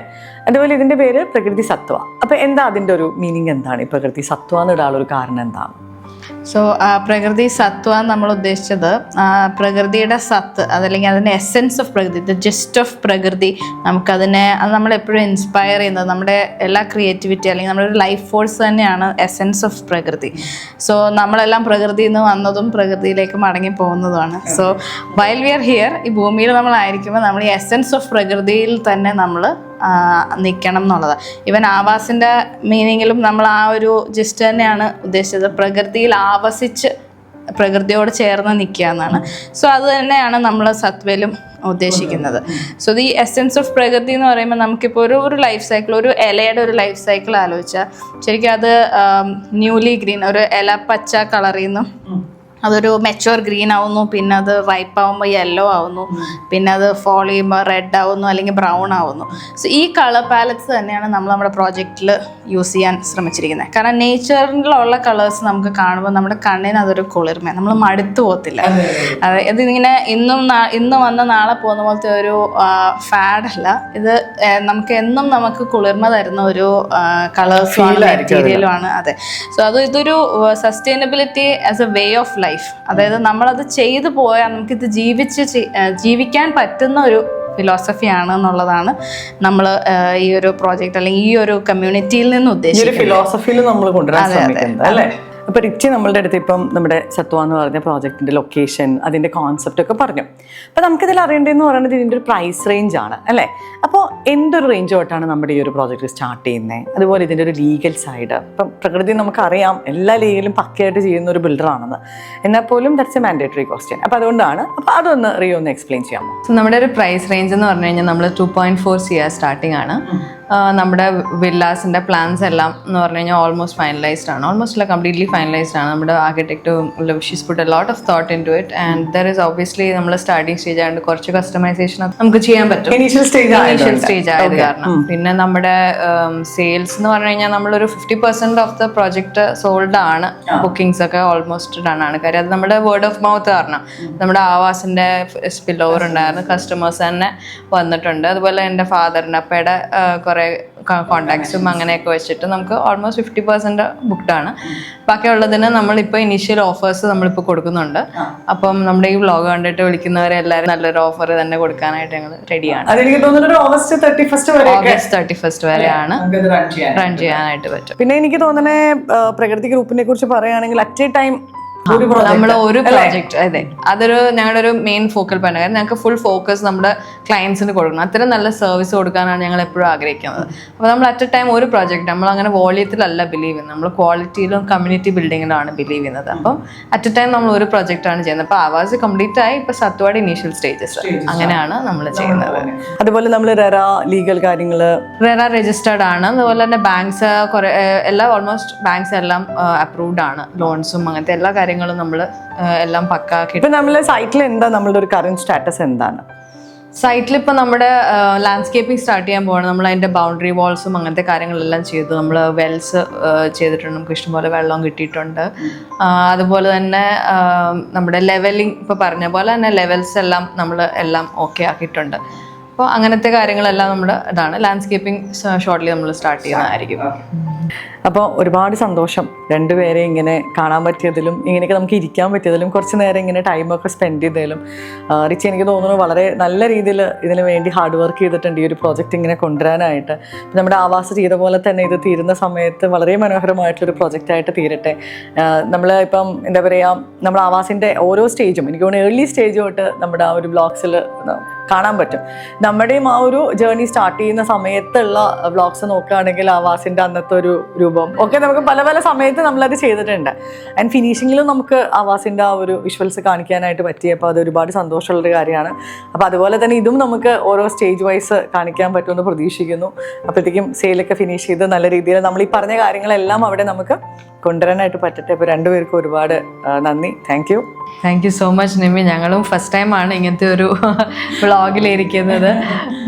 അതുപോലെ ഇതിൻ്റെ പേര് പ്രകൃതി സത്വ. അപ്പോൾ എന്താ അതിൻ്റെ ഒരു മീനിങ് എന്താണ്? ഈ പ്രകൃതി സത്വ എന്നിടാനുള്ള ഒരു എന്താണ്? സോ പ്രകൃതി സത്വ നമ്മൾ ഉദ്ദേശിച്ചത് പ്രകൃതിയുടെ സത്ത്, അതല്ലെങ്കിൽ അതിൻ്റെ എസെൻസ് ഓഫ് പ്രകൃതി, ദ ജസ്റ്റ് ഓഫ് പ്രകൃതി. നമുക്കതിനെ അത് നമ്മളെപ്പോഴും ഇൻസ്പയർ ചെയ്യുന്നത് നമ്മുടെ എല്ലാ ക്രിയേറ്റിവിറ്റി അല്ലെങ്കിൽ നമ്മുടെ ഒരു ലൈഫ് ഫോഴ്സ് തന്നെയാണ് എസെൻസ് ഓഫ് പ്രകൃതി. സോ നമ്മളെല്ലാം പ്രകൃതിയിൽ നിന്ന് വന്നതും പ്രകൃതിയിലേക്ക് മടങ്ങി പോകുന്നതുമാണ്. So while we are here, ഈ ഭൂമിയിൽ നമ്മളായിരിക്കുമ്പോൾ നമ്മൾ ഈ എസെൻസ് ഓഫ് പ്രകൃതിയിൽ തന്നെ നമ്മൾ നിൽക്കണം എന്നുള്ളതാണ്. ഈവൻ ആവാസിൻ്റെ മീനിങ്ങിലും നമ്മൾ ആ ഒരു ജസ്റ്റ് തന്നെയാണ് ഉദ്ദേശിച്ചത്, പ്രകൃതിയിൽ ആവസിച്ച് പ്രകൃതിയോട് ചേർന്ന് നിൽക്കുക എന്നാണ്. സോ അത് തന്നെയാണ് നമ്മൾ സത്വയിലും ഉദ്ദേശിക്കുന്നത്. സോ ദി എസെൻസ് ഓഫ് പ്രകൃതി എന്ന് പറയുമ്പോൾ നമുക്കിപ്പോൾ ഒരു ലൈഫ് സൈക്കിൾ, ഒരു ഇലയുടെ ഒരു ലൈഫ് സൈക്കിൾ ആലോചിച്ചാൽ ശരിക്കും അത് ന്യൂലി ഗ്രീൻ, ഒരു ഇല പച്ച കളറിൽ നിന്നും അതൊരു മെച്ചുവർ ഗ്രീൻ ആവുന്നു, പിന്നെ അത് റൈപ്പ് ആവുമ്പോൾ യെല്ലോ ആവുന്നു, പിന്നെ അത് ഫോൾ ചെയ്യുമ്പോൾ റെഡ് ആവുന്നു അല്ലെങ്കിൽ ബ്രൗൺ ആവുന്നു. സോ ഈ കളർ പാലറ്റ്സ് തന്നെയാണ് നമ്മൾ നമ്മുടെ പ്രോജക്റ്റിൽ യൂസ് ചെയ്യാൻ ശ്രമിച്ചിരിക്കുന്നത്. കാരണം നേച്ചറിലുള്ള കളേഴ്സ് നമുക്ക് കാണുമ്പോൾ നമ്മുടെ കണ്ണിന് അതൊരു കുളിർമ, നമ്മൾ മടുത്തു പോകത്തില്ല. അതായത് ഇതിങ്ങനെ ഇന്ന് വന്ന് നാളെ പോകുന്ന പോലത്തെ ഒരു ഫാഡല്ല ഇത്. നമുക്ക് കുളിർമ തരുന്ന ഒരു കളേഴ്സും മെറ്റീരിയലുമാണ്. അതെ. സോ ഇതൊരു sustainability as a way of life. അതായത് നമ്മളത് ചെയ്തു പോയാൽ നമുക്കിത് ജീവിക്കാൻ പറ്റുന്ന ഒരു ഫിലോസഫിയാണ് എന്നുള്ളതാണ് നമ്മൾ ഈ ഒരു പ്രോജക്റ്റ് അല്ലെങ്കിൽ ഈ ഒരു കമ്മ്യൂണിറ്റിയിൽ നിന്ന് ഉദ്ദേശിക്കുന്നത്. ഫിലോസഫിയിൽ നമ്മൾ കൊണ്ടുവരാൻ ശ്രമിക്കുന്നത് അല്ലേ? അപ്പോൾ റിച്ചി നമ്മളുടെ അടുത്ത് ഇപ്പം നമ്മുടെ സത്വ എന്ന് പറഞ്ഞ പ്രോജക്റ്റിൻ്റെ ലൊക്കേഷൻ, അതിൻ്റെ കോൺസെപ്റ്റ് ഒക്കെ പറഞ്ഞു. അപ്പോൾ നമുക്കിതിൽ അറിയേണ്ടതെന്ന് പറയുന്നത് ഇതിൻ്റെ ഒരു പ്രൈസ് റേഞ്ച് ആണ് അല്ലേ? അപ്പോൾ എന്തൊരു റേഞ്ച് തൊട്ടാണ് നമ്മുടെ ഈ ഒരു പ്രോജക്റ്റ് സ്റ്റാർട്ട് ചെയ്യുന്നത്? അതുപോലെ ഇതിൻ്റെ ഒരു ലീഗൽ സൈഡ്, ഇപ്പം പ്രകൃതി നമുക്കറിയാം എല്ലാ ലീഗലും പക്കയായിട്ട് ചെയ്യുന്ന ഒരു ബിൽഡറാണെന്ന്, എന്നാൽ പോലും ദാറ്റ്സ് എ മാൻഡേറ്ററി ക്വസ്റ്റ്യൻ. അപ്പോൾ അതുകൊണ്ടാണ്, അപ്പോൾ അതൊന്ന് റിയോ ഒന്ന് എക്സ്പ്ലെയിൻ ചെയ്യാമോ? നമ്മുടെ ഒരു പ്രൈസ് റേഞ്ച് എന്ന് പറഞ്ഞു കഴിഞ്ഞാൽ നമ്മൾ 2.4 CR സ്റ്റാർട്ടിംഗ് ആണ്. നമ്മുടെ വില്ലാസിൻ്റെ പ്ലാൻസ് എല്ലാം എന്ന് പറഞ്ഞു കഴിഞ്ഞാൽ ഓൾമോസ്റ്റ് ഫൈനലൈസ്ഡ് ആണ്, ഓൾമോസ്റ്റ് അല്ല കംപ്ലീറ്റ്ലി ഫൈനലൈസ്ഡ് ആണ്. നമ്മുടെ ആർക്കിടെക്റ്റും she's put a lot of thought into it and there is obviously നമ്മൾ സ്റ്റാർട്ടിങ് സ്റ്റേജ് ആയതുകൊണ്ട് കുറച്ച് കസ്റ്റമൈസേഷൻ നമുക്ക് ചെയ്യാൻ പറ്റും ഇനീഷ്യൽ സ്റ്റേജ് ആയത് കാരണം. പിന്നെ നമ്മുടെ സെയിൽസ് എന്ന് പറഞ്ഞു കഴിഞ്ഞാൽ നമ്മളൊരു 50% ഓഫ് ദ പ്രോജക്റ്റ് സോൾഡ് ആണ്, ബുക്കിംഗ്സ് ഒക്കെ ഓൾമോസ്റ്റ് ഡൺ ആണ്. കാര്യം അത് നമ്മുടെ വേർഡ് ഓഫ് മൗത്ത് കാരണം നമ്മുടെ ആവാസിൻ്റെ സ്പിൽ ഓവർ ഉണ്ടായിരുന്നു, കസ്റ്റമേഴ്സ് തന്നെ വന്നിട്ടുണ്ട്. അതുപോലെ എൻ്റെ ഫാദറിൻ്റെ അപ്പയുടെ കുറേ കോണ്ടാക്ട്സും അങ്ങനെയൊക്കെ വെച്ചിട്ട് നമുക്ക് ഓൾമോസ്റ്റ് 50% ബുക്ക്ഡ് ആണ്. ബാക്കിയുള്ളതിന് നമ്മളിപ്പോൾ ഇനീഷ്യൽ ഓഫേഴ്സ് നമ്മളിപ്പോൾ കൊടുക്കുന്നുണ്ട്. അപ്പം നമ്മുടെ ഈ വ്ളോഗ് കണ്ടിട്ട് വിളിക്കുന്നവരെ എല്ലാവരും നല്ലൊരു ഓഫർ തന്നെ കൊടുക്കാനായിട്ട് ഞങ്ങൾ റെഡിയാണ്. അതെനിക്ക് തോന്നുന്നത് ഓഗസ്റ്റ് 31 വരെയാണ് റൺ ചെയ്യാനായിട്ട് പറ്റും. പിന്നെ എനിക്ക് തോന്നണേ പ്രകൃതി ഗ്രൂപ്പിനെ കുറിച്ച് പറയുകയാണെങ്കിൽ അറ്റ് എ ടൈം നമ്മൾ ഒരു പ്രോജക്റ്റ്, അതെ, അതൊരു ഞങ്ങളുടെ ഒരു മെയിൻ ഫോക്കൽ പോയിന്റ്. കാരണം ഞങ്ങൾക്ക് ഫുൾ ഫോക്കസ് നമ്മുടെ ക്ലയൻസിന് കൊടുക്കണം, അത്രയും നല്ല സർവീസ് കൊടുക്കാനാണ് ഞങ്ങൾ എപ്പോഴും ആഗ്രഹിക്കുന്നത്. അപ്പോൾ നമ്മൾ അറ്റ് എ ടൈം ഒരു പ്രോജക്റ്റ്, നമ്മൾ അങ്ങനെ വോളിയത്തിലല്ല ബിലീവ് ചെയ്യുന്നത്, നമ്മൾ ക്വാളിറ്റിയിലും കമ്മ്യൂണിറ്റി ബിൽഡിങ്ങിലാണ് ബിലീവ് ചെയ്യുന്നത്. അപ്പം അറ്റ് എ ടൈം നമ്മൾ ഒരു പ്രോജക്റ്റാണ് ചെയ്യുന്നത്. അപ്പോൾ ആവാസ് കംപ്ലീറ്റ് ആയി, ഇപ്പോൾ സത്വാട് ഇനീഷ്യൽ സ്റ്റേജസ് അങ്ങനെയാണ് നമ്മൾ ചെയ്യുന്നത്. അതുപോലെ നമ്മൾ റെറ ലീഗൽ കാര്യങ്ങൾ റെറ രജിസ്റ്റേർഡ് ആണ്. അതുപോലെ തന്നെ ബാങ്ക്സ് കുറേ എല്ലാം ഓൾമോസ്റ്റ് ബാങ്ക്സ് എല്ലാം അപ്രൂവ്ഡ് ആണ്, ലോൺസും അങ്ങനത്തെ എല്ലാ കാര്യങ്ങളും നമ്മൾ എല്ലാം പക്കാക്കി. ഇപ്പം നമ്മളെ സൈറ്റിൽ എന്താ നമ്മളുടെ ഒരു കറന്റ് സ്റ്റാറ്റസ് എന്താണ്? സൈറ്റിൽ ഇപ്പോൾ നമ്മുടെ ലാൻഡ്സ്കേപ്പിംഗ് സ്റ്റാർട്ട് ചെയ്യാൻ പോകണം. നമ്മൾ അതിൻ്റെ ബൗണ്ടറി വാൾസും അങ്ങനത്തെ കാര്യങ്ങളെല്ലാം ചെയ്തു. നമ്മൾ വെൽസ് ചെയ്തിട്ടുണ്ട്, നമുക്ക് ഇഷ്ടംപോലെ വെള്ളം കിട്ടിയിട്ടുണ്ട്. അതുപോലെ തന്നെ നമ്മുടെ ലെവലിംഗ് ഇപ്പോൾ പറഞ്ഞ പോലെ തന്നെ ലെവൽസ് എല്ലാം നമ്മൾ എല്ലാം ഓക്കെ ആക്കിയിട്ടുണ്ട്. അപ്പോൾ അങ്ങനത്തെ കാര്യങ്ങളെല്ലാം നമ്മുടെ ഇതാണ്. ലാൻഡ്സ്കേപ്പിംഗ് ഷോർട്ട്ലി നമ്മൾ സ്റ്റാർട്ട് ചെയ്യുന്നതായിരിക്കും. അപ്പോൾ ഒരുപാട് സന്തോഷം രണ്ടുപേരെ ഇങ്ങനെ കാണാൻ പറ്റിയതിലും ഇങ്ങനെയൊക്കെ നമുക്ക് ഇരിക്കാൻ പറ്റിയതിലും കുറച്ച് നേരം ഇങ്ങനെ ടൈമൊക്കെ സ്പെൻഡ് ചെയ്തതിലും. റിച്ച്, എനിക്ക് തോന്നുന്നു വളരെ നല്ല രീതിയിൽ ഇതിനു വേണ്ടി ഹാർഡ് വർക്ക് ചെയ്തിട്ടുണ്ട് ഈ ഒരു പ്രോജക്റ്റ് ഇങ്ങനെ കൊണ്ടുവരാനായിട്ട്. നമ്മുടെ ആവാസ് ചെയ്ത പോലെ തന്നെ ഇത് തീരുന്ന സമയത്ത് വളരെ മനോഹരമായിട്ടൊരു പ്രോജക്റ്റായിട്ട് തീരട്ടെ. നമ്മൾ ഇപ്പം എന്താ പറയുക, നമ്മുടെ ആവാസിൻ്റെ ഓരോ സ്റ്റേജും എനിക്ക് തോന്നുന്നു ഏർലി സ്റ്റേജ് തൊട്ട് നമ്മുടെ ആ ഒരു വ്ളോഗ്സിൽ കാണാൻ പറ്റും. നമ്മുടെയും ആ ഒരു ജേർണി സ്റ്റാർട്ട് ചെയ്യുന്ന സമയത്തുള്ള വ്ളോഗ്സ് നോക്കുകയാണെങ്കിൽ ആവാസിൻ്റെ അന്നത്തെ ഒരു രൂപം ഒക്കെ നമുക്ക് പല പല സമയത്ത് നമ്മളത് ചെയ്തിട്ടുണ്ട്. ആൻഡ് ഫിനിഷിങ്ങിലും നമുക്ക് ആവാസിൻ്റെ ആ ഒരു വിഷ്വൽസ് കാണിക്കാനായിട്ട് പറ്റിയപ്പോൾ അത് ഒരുപാട് സന്തോഷമുള്ളൊരു കാര്യമാണ്. അപ്പോൾ അതുപോലെ തന്നെ ഇതും നമുക്ക് ഓരോ സ്റ്റേജ് വൈസ് കാണിക്കാൻ പറ്റുമെന്ന് പ്രതീക്ഷിക്കുന്നു. അപ്പോഴത്തേക്കും സെയിലൊക്കെ ഫിനിഷ് ചെയ്ത് നല്ല രീതിയിൽ നമ്മൾ ഈ പറഞ്ഞ കാര്യങ്ങളെല്ലാം അവിടെ നമുക്ക് കൊണ്ടുവരാനായിട്ട് പറ്റട്ടെ. അപ്പോൾ രണ്ടുപേർക്കും ഒരുപാട് നന്ദി. Thank you so much Nimi. ഞങ്ങളും ഫസ്റ്റ് ടൈമാണ് ഇങ്ങനത്തെ ഒരു വ്ളോഗിലിരിക്കുന്നത്.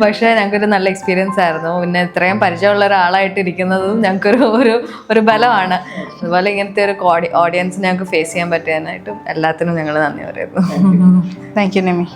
പക്ഷേ ഞങ്ങൾക്കൊരു നല്ല എക്സ്പീരിയൻസ് ആയിരുന്നു. പിന്നെ ഇത്രയും പരിചയമുള്ള ഒരാളായിട്ട് ഇരിക്കുന്നതും ഞങ്ങൾക്കൊരു ബലമാണ്. അതുപോലെ ഇങ്ങനത്തെ ഒരു ഓഡിയൻസ് ഞങ്ങൾക്ക് ഫേസ് ചെയ്യാൻ പറ്റിയതിനായിട്ടും എല്ലാത്തിനും ഞങ്ങൾ നന്ദി പറയുന്നു. Thank you Nimi.